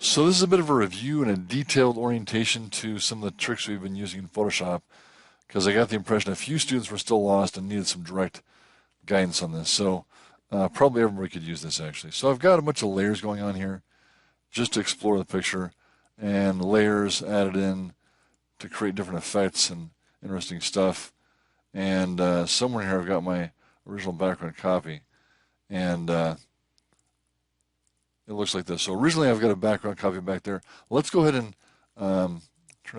So this is a bit of a review and a detailed orientation to some of the tricks we've been using in Photoshop, because I got the impression a few students were still lost and needed some direct guidance on this. So probably everybody could use this actually. So I've got a bunch of layers going on here just to explore the picture, and layers added in to create different effects and interesting stuff. And somewhere here I've got my original background copy, and it looks like this. So originally I've got a background copy back there. Let's go ahead and turn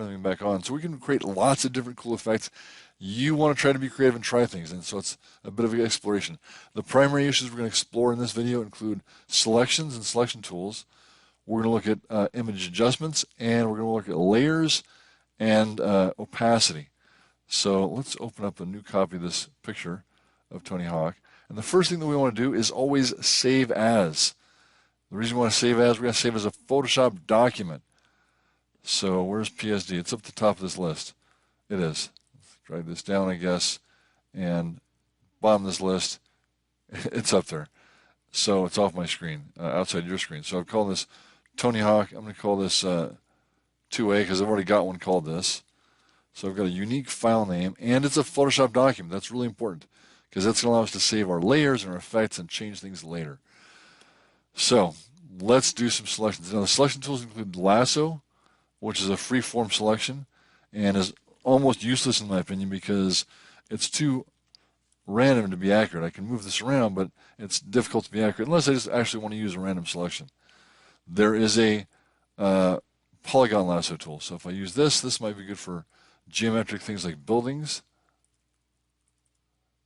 everything back on. So we can create lots of different cool effects. You want to try to be creative and try things, and so it's a bit of an exploration. The primary issues we're going to explore in this video include selections and selection tools. We're going to look at image adjustments, and we're going to look at layers and opacity. So let's open up a new copy of this picture of Tony Hawk. And the first thing that we want to do is always save as. The reason we want to save as, we're going to save as a Photoshop document. So where's PSD? It's up at the top of this list. It is. Let's drag this down, I guess, and bottom of this list, it's up there. So it's off my screen, outside your screen. So I've called this Tony Hawk. I'm going to call this 2A because I've already got one called this. So I've got a unique file name, and it's a Photoshop document. That's really important because that's going to allow us to save our layers and our effects and change things later. So let's do some selections. Now the selection tools include lasso, which is a free-form selection and is almost useless in my opinion because it's too random to be accurate. I can move this around, but it's difficult to be accurate unless I just actually want to use a random selection. There is a polygon lasso tool. So if I use this, this might be good for geometric things like buildings.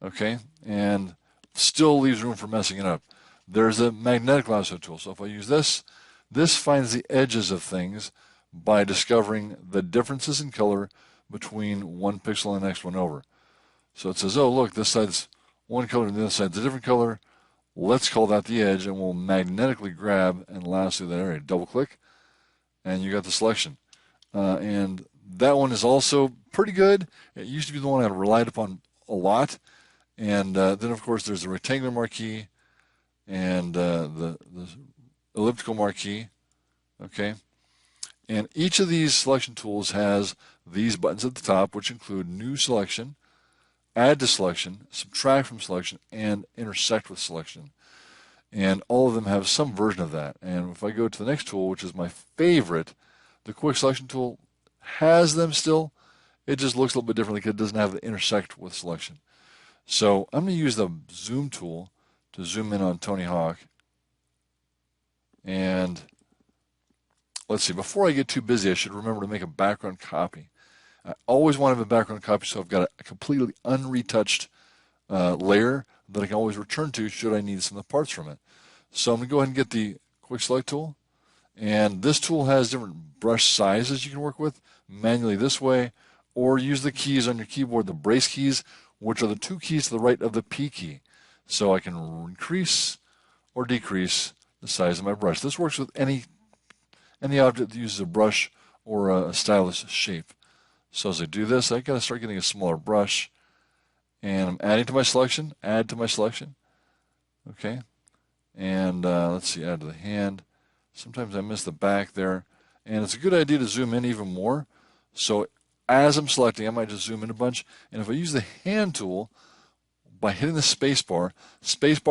Okay, and still leaves room for messing it up. There's a magnetic lasso tool. So if I use this, this finds the edges of things by discovering the differences in color between one pixel and the next one over. So it says, oh, look, this side's one color and the other side's a different color. Let's call that the edge, and we'll magnetically grab and lasso that area. Double click, and you got the selection. And that one is also pretty good. It used to be the one I relied upon a lot. And then, of course, there's the rectangular marquee and the elliptical marquee. Okay. And each of these selection tools has these buttons at the top, which include new selection, add to selection, subtract from selection, and intersect with selection. And all of them have some version of that. And if I go to the next tool, which is my favorite, the quick selection tool has them still. It just looks a little bit differently because it doesn't have the intersect with selection. So I'm going to use the zoom tool to zoom in on Tony Hawk. And let's see, before I get too busy, I should remember to make a background copy. I always want to have a background copy, so I've got a completely unretouched layer that I can always return to should I need some of the parts from it. So I'm going to go ahead and get the quick select tool. And this tool has different brush sizes you can work with, manually this way, or use the keys on your keyboard, the brace keys, which are the two keys to the right of the P key. So I can increase or decrease the size of my brush. This works with any object that uses a brush or a stylus shape. So as I do this, I got to start getting a smaller brush, and I'm adding to my selection, add to my selection. Okay, and let's see, add to the hand. Sometimes I miss the back there, and it's a good idea to zoom in even more. So as I'm selecting, I might just zoom in a bunch, and if I use the hand tool, by hitting the space bar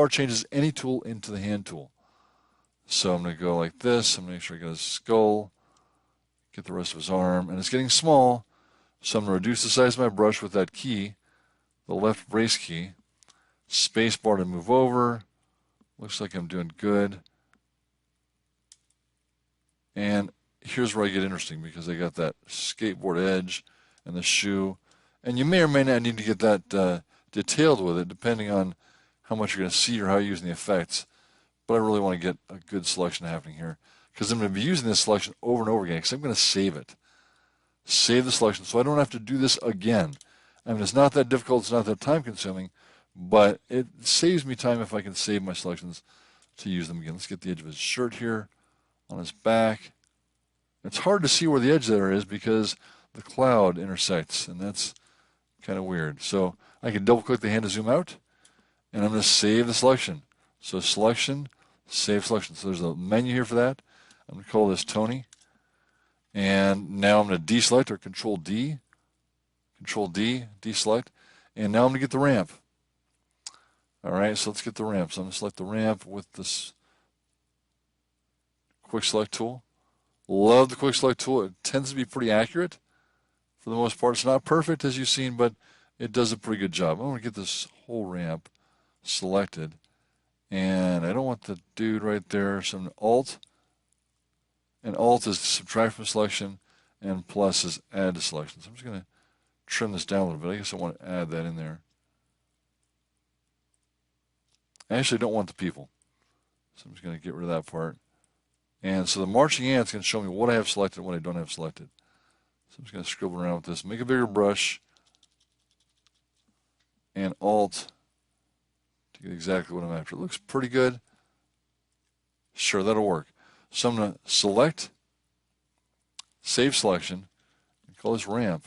changes any tool into the hand tool. So I'm going to go like this. I'm going to make sure I get his skull, get the rest of his arm, and it's getting small, so I'm going to reduce the size of my brush with that key, the left brace key, space bar to move over. Looks like I'm doing good. And here's where I get interesting because I got that skateboard edge and the shoe. And you may or may not need to get that detailed with it depending on how much you're going to see or how you're using the effects. But I really want to get a good selection happening here because I'm going to be using this selection over and over again because I'm going to save it. Save the selection so I don't have to do this again. I mean, it's not that difficult, it's not that time consuming, but it saves me time if I can save my selections to use them again. Let's get the edge of his shirt here on his back. It's hard to see where the edge there is because the cloud intersects, and that's kind of weird. So I can double click the hand to zoom out, and I'm going to save the selection. So selection, save selection. So there's a menu here for that. I'm going to call this Tony. And now I'm going to deselect or Control D, deselect. And now I'm going to get the ramp. All right, so let's get the ramp. So I'm going to select the ramp with this quick select tool. Love the quick select tool. It tends to be pretty accurate for the most part. It's not perfect as you've seen, but it does a pretty good job. I'm going to get this whole ramp selected. And I don't want the dude right there. So I'm going to Alt. And Alt is subtract from selection, and plus is add to selection. So I'm just going to trim this down a little bit. I guess I want to add that in there. I actually don't want the people. So I'm just going to get rid of that part. And so the marching ants going to show me what I have selected and what I don't have selected. So I'm just going to scribble around with this. Make a bigger brush. And Alt to get exactly what I'm after. It looks pretty good. Sure, that'll work. So I'm going to select, save selection, and call this ramp.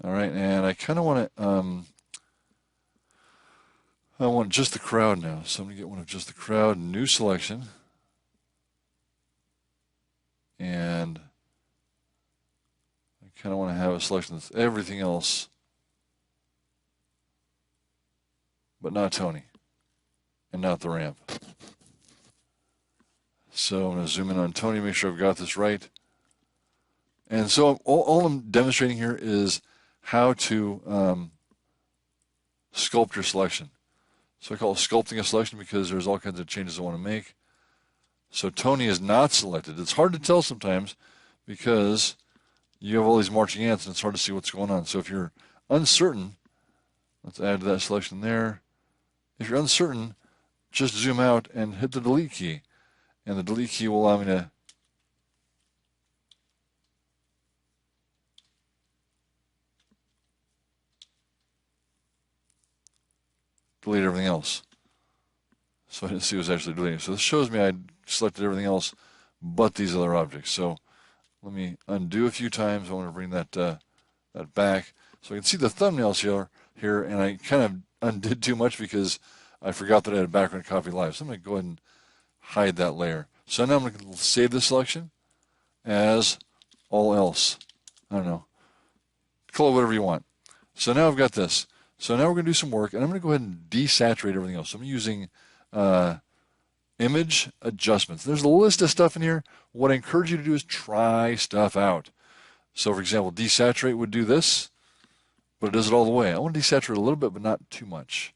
All right, and I kind of want to, I want just the crowd now. So I'm going to get one of just the crowd, new selection. And I kind of want to have a selection that's everything else, but not Tony, and not the ramp. So I'm going to zoom in on Tony, make sure I've got this right. And so all I'm demonstrating here is how to sculpt your selection. So I call it sculpting a selection because there's all kinds of changes I want to make. So Tony is not selected. It's hard to tell sometimes because you have all these marching ants and it's hard to see what's going on. So if you're uncertain, let's add to that selection there. If you're uncertain, just zoom out and hit the delete key. And the delete key will allow me to delete everything else. So I didn't see it was actually deleting. So this shows me I selected everything else but these other objects. So let me undo a few times. I want to bring that that back. So I can see the thumbnails here, and I kind of undid too much because I forgot that I had a background copy live. So I'm going to go ahead and hide that layer. So now I'm going to save this selection as all else. I don't know. Call it whatever you want. So now I've got this. So now we're going to do some work, and I'm going to go ahead and desaturate everything else. So I'm using image adjustments. There's a list of stuff in here. What I encourage you to do is try stuff out. So for example, desaturate would do this, but it does it all the way. I want to desaturate a little bit, but not too much.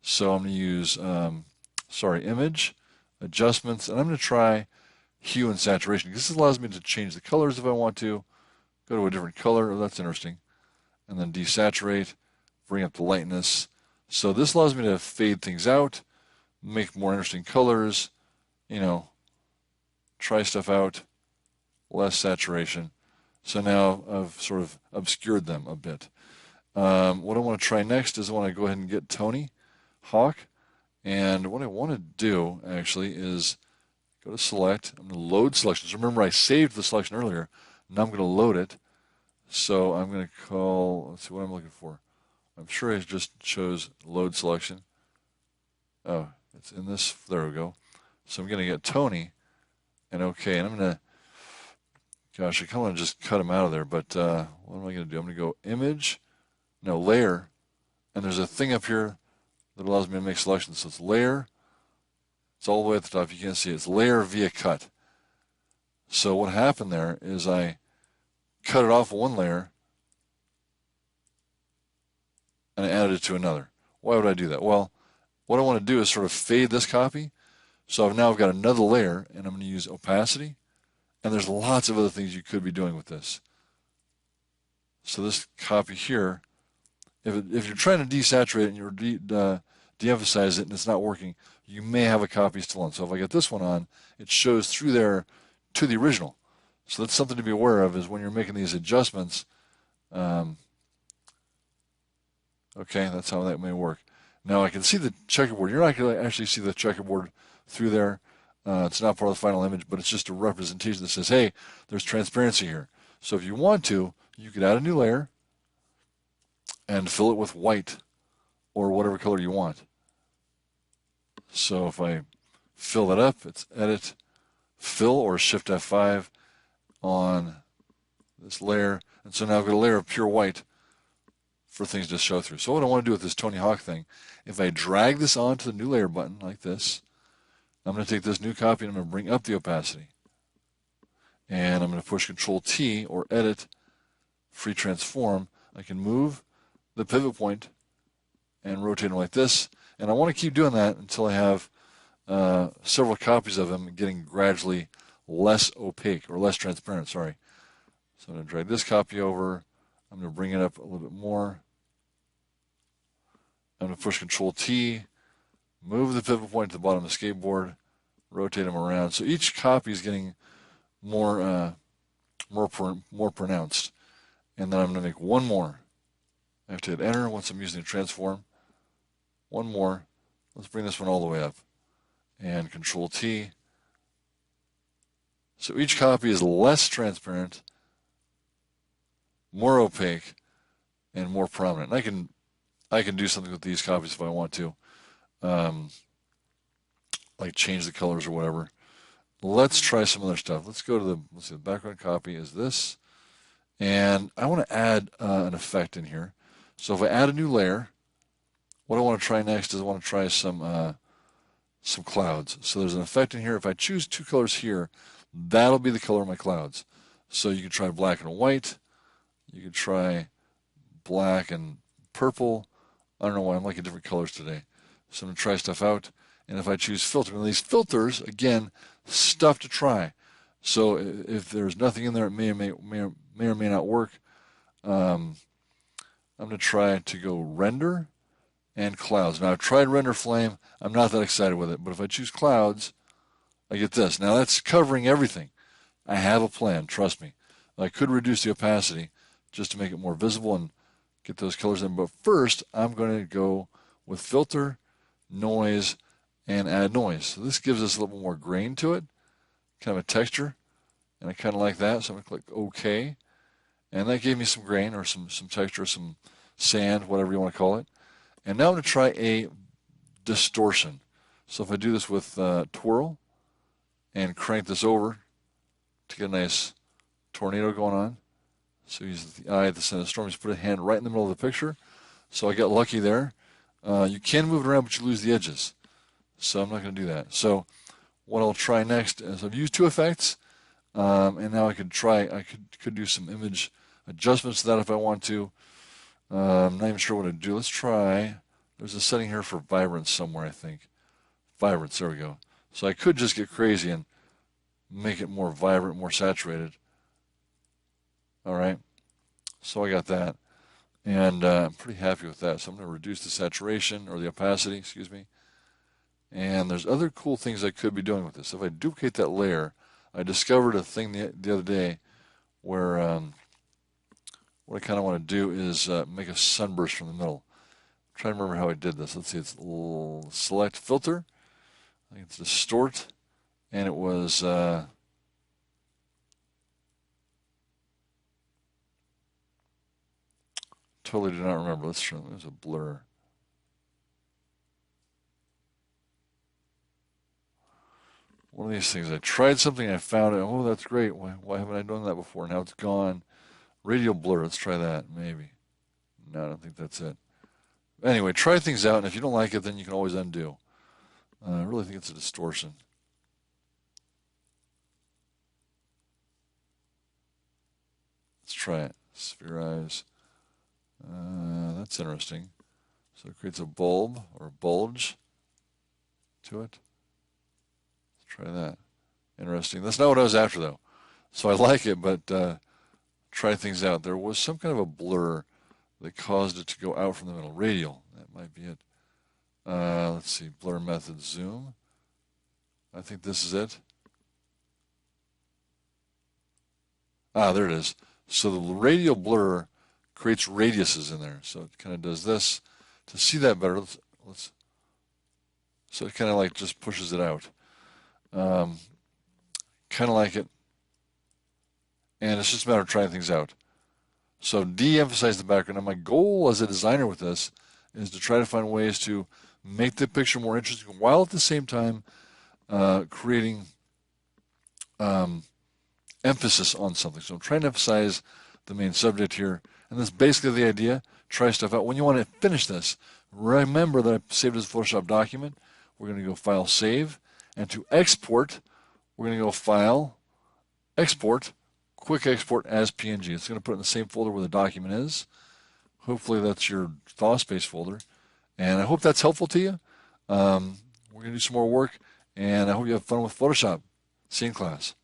So I'm going to use, image adjustments, and I'm going to try hue and saturation because this allows me to change the colors if I want to. Go to a different color. Oh, that's interesting. And then desaturate, bring up the lightness. So this allows me to fade things out, make more interesting colors, try stuff out, less saturation. So now I've sort of obscured them a bit. What I want to try next is I want to go ahead and get Tony Hawk. And what I want to do actually is go to select. I'm going to load selections. Remember I saved the selection earlier. Now I'm going to load it. So I'm going to call, let's see what I'm looking for. I'm sure I just chose load selection. Oh, it's in this, there we go. So I'm going to get Tony and OK. And I'm going to, gosh, I kind of want to just cut him out of there. But what am I going to do? I'm going to go image, no, layer. And there's a thing up here that allows me to make selections. So it's layer. It's all the way at the top. You can't see it. It's layer via cut. So what happened there is I cut it off one layer and I added it to another. Why would I do that? Well, what I want to do is sort of fade this copy. So now I've got another layer, and I'm going to use opacity. And there's lots of other things you could be doing with this. So this copy here, if you're trying to desaturate it and you're de-emphasize it and it's not working, you may have a copy still on. So if I get this one on, it shows through there to the original. So that's something to be aware of is when you're making these adjustments. Okay, that's how that may work. Now I can see the checkerboard. You're not going to actually see the checkerboard through there. It's not part of the final image, but it's just a representation that says, hey, there's transparency here. So if you want to, you could add a new layer and fill it with white or whatever color you want. So if I fill that up, it's edit, fill or Shift F5 on this layer. And so now I've got a layer of pure white for things to show through. So what I want to do with this Tony Hawk thing, if I drag this onto the new layer button like this, I'm going to take this new copy and I'm going to bring up the opacity. And I'm going to push Control T or Edit, Free Transform. I can move the pivot point and rotate them like this. And I want to keep doing that until I have several copies of them getting gradually less opaque or less transparent, sorry. So I'm going to drag this copy over. I'm going to bring it up a little bit more. I'm going to push Control T, move the pivot point to the bottom of the skateboard, rotate them around. So each copy is getting more pronounced. And then I'm going to make one more. I have to hit Enter once I'm using the transform. One more. Let's bring this one all the way up. And Control T. So each copy is less transparent, more opaque, and more prominent. And I can do something with these copies if I want to, like change the colors or whatever. Let's try some other stuff. Let's go to let's see, the background copy is this. And I want to add an effect in here. So if I add a new layer, what I want to try next is I want to try some clouds. So there's an effect in here. If I choose two colors here, that'll be the color of my clouds. So you can try black and white. You can try black and purple. I don't know why I'm liking different colors today. So I'm going to try stuff out. And if I choose filter, and these filters, again, stuff to try. So if there's nothing in there, it may or may not work. I'm going to try to go render and clouds. Now I've tried render flame. I'm not that excited with it. But if I choose clouds, I get this. Now that's covering everything. I have a plan, trust me. I could reduce the opacity just to make it more visible and get those colors in. But first, I'm going to go with filter, noise, and add noise. So this gives us a little more grain to it, kind of a texture, and I kind of like that. So I'm going to click OK, and that gave me some grain or some texture, some sand, whatever you want to call it. And now I'm going to try a distortion. So if I do this with twirl and crank this over to get a nice tornado going on. So use the eye at the center of the storm. Just put a hand right in the middle of the picture. So I got lucky there. You can move it around, but you lose the edges. So I'm not going to do that. So what I'll try next is I've used two effects, and now I could do some image adjustments to that if I want to. I'm not even sure what to do. Let's try. There's a setting here for vibrance somewhere, I think. Vibrance, there we go. So I could just get crazy and make it more vibrant, more saturated. All right. So I got that. And I'm pretty happy with that. So I'm going to reduce the saturation, or the opacity, excuse me. And there's other cool things I could be doing with this. If I duplicate that layer, I discovered a thing the other day where what I kind of want to do is make a sunburst from the middle. I'm trying to remember how I did this. Let's see, it's select filter. I think it's distort, and it was totally do not remember. Let's try. It was a blur. One of these things. I tried something, I found it. Oh, that's great. Why haven't I done that before? Now it's gone. Radial blur. Let's try that. Maybe. No, I don't think that's it. Anyway, try things out, and if you don't like it, then you can always undo. I really think it's a distortion. Let's try it. Spherize. That's interesting. So it creates a bulb or a bulge to it. Let's try that. Interesting. That's not what I was after, though. So I like it, but try things out. There was some kind of a blur that caused it to go out from the middle. Radial. That might be it. Let's see. Blur method zoom. I think this is it. Ah, there it is. So the radial blur creates radiuses in there. So it kind of does this. To see that better, so it kind of like just pushes it out. Kind of like it. And it's just a matter of trying things out. So de-emphasize the background. And my goal as a designer with this is to try to find ways to make the picture more interesting while at the same time creating emphasis on something. So I'm trying to emphasize the main subject here. And that's basically the idea. Try stuff out. When you want to finish this, remember that I saved it as a Photoshop document. We're going to go File, Save. And to export, we're going to go File, Export, Quick Export as PNG. It's going to put it in the same folder where the document is. Hopefully that's your ThawSpace folder. And I hope that's helpful to you. We're going to do some more work, and I hope you have fun with Photoshop. See you in class.